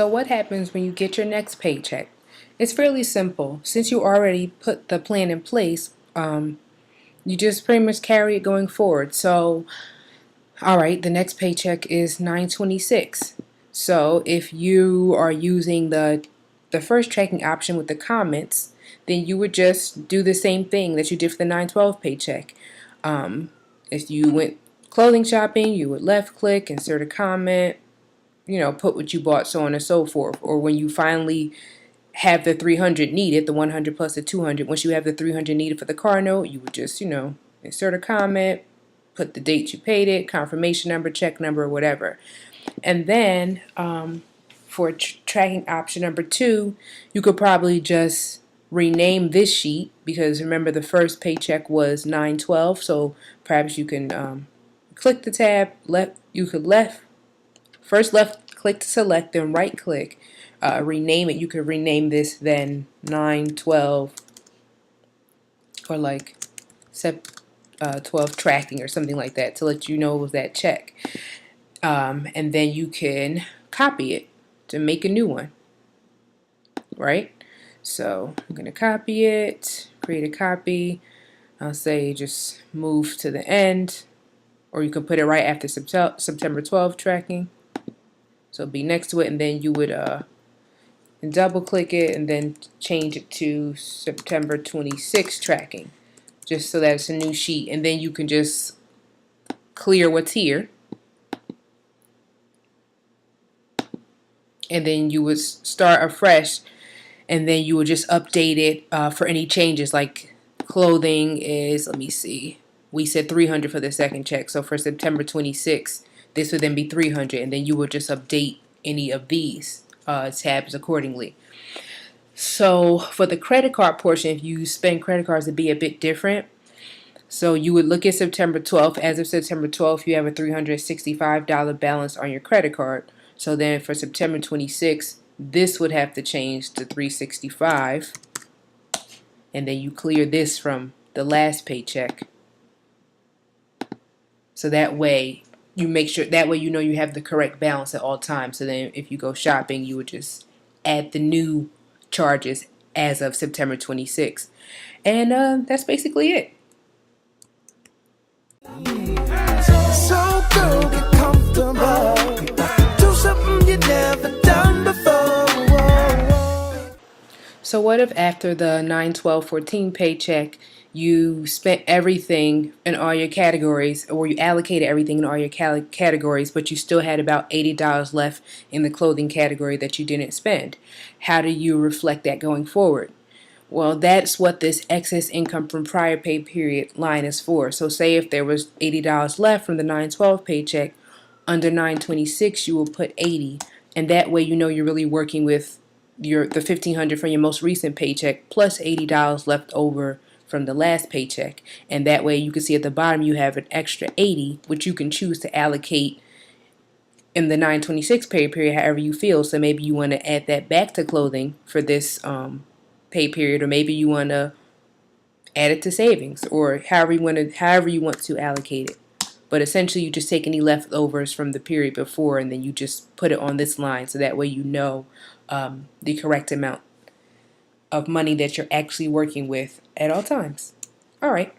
So what happens when you get your next paycheck? It's fairly simple. Since you already put the plan in place, you just pretty much carry it going forward. So, all right, the next paycheck is 9/26. So if you are using the first tracking option with the comments, then you would just do the same thing that you did for the 9/12 paycheck. If you went clothing shopping, you would left click, insert a comment, put what you bought, so on and so forth. Or when you finally have the 300 needed, the 100 plus the 200, once you have the 300 needed for the car note, you would just, insert a comment, put the date you paid it, confirmation number, check number, or whatever. And then for tracking option number 2, you could probably just rename this sheet, because remember the first paycheck was 9/12, so perhaps you can click the tab, first left click to select, then right click, rename it. You could rename this then 9/12 or like 12 tracking or something like that to let you know it was that check. And then you can copy it to make a new one, right? So I'm going to copy it, create a copy. I'll say just move to the end, or you can put it right after September 12 tracking. So it'll be next to it, and then you would double click it and then change it to September 26 tracking, just so that it's a new sheet. And then you can just clear what's here, and then you would start afresh, and then you would just update it for any changes. Like clothing is, let me see, we said 300 for the second check, so for September 26 this would then be 300, and then you would just update any of these tabs accordingly. So for the credit card portion, if you spend credit cards, it'd be a bit different. So you would look at September 12th. As of September 12th, you have a $365 balance on your credit card. So then for September 26th, this would have to change to $365, and then you clear this from the last paycheck. So that way you make sure, that way you have the correct balance at all times. So then if you go shopping, you would just add the new charges as of September 26th. And that's basically it. So girl, get comfortable. Do something you never done before. So what if after the 9/12/14 paycheck you spent everything in all your categories, or you allocated everything in all your categories, but you still had about $80 left in the clothing category that you didn't spend? How do you reflect that going forward? Well, that's what this excess income from prior pay period line is for. So say if there was $80 left from the 9/12 paycheck, under 9/26 you will put 80, and that way you're really working with the $1,500 from your most recent paycheck plus $80 left over from the last paycheck. And that way you can see at the bottom you have an extra 80, which you can choose to allocate in the 9/26 pay period however you feel. So maybe you want to add that back to clothing for this pay period, or maybe you want to add it to savings, or however you want to allocate it. But essentially you just take any leftovers from the period before, and then you just put it on this line, so that way the correct amount of money that you're actually working with at all times. All right.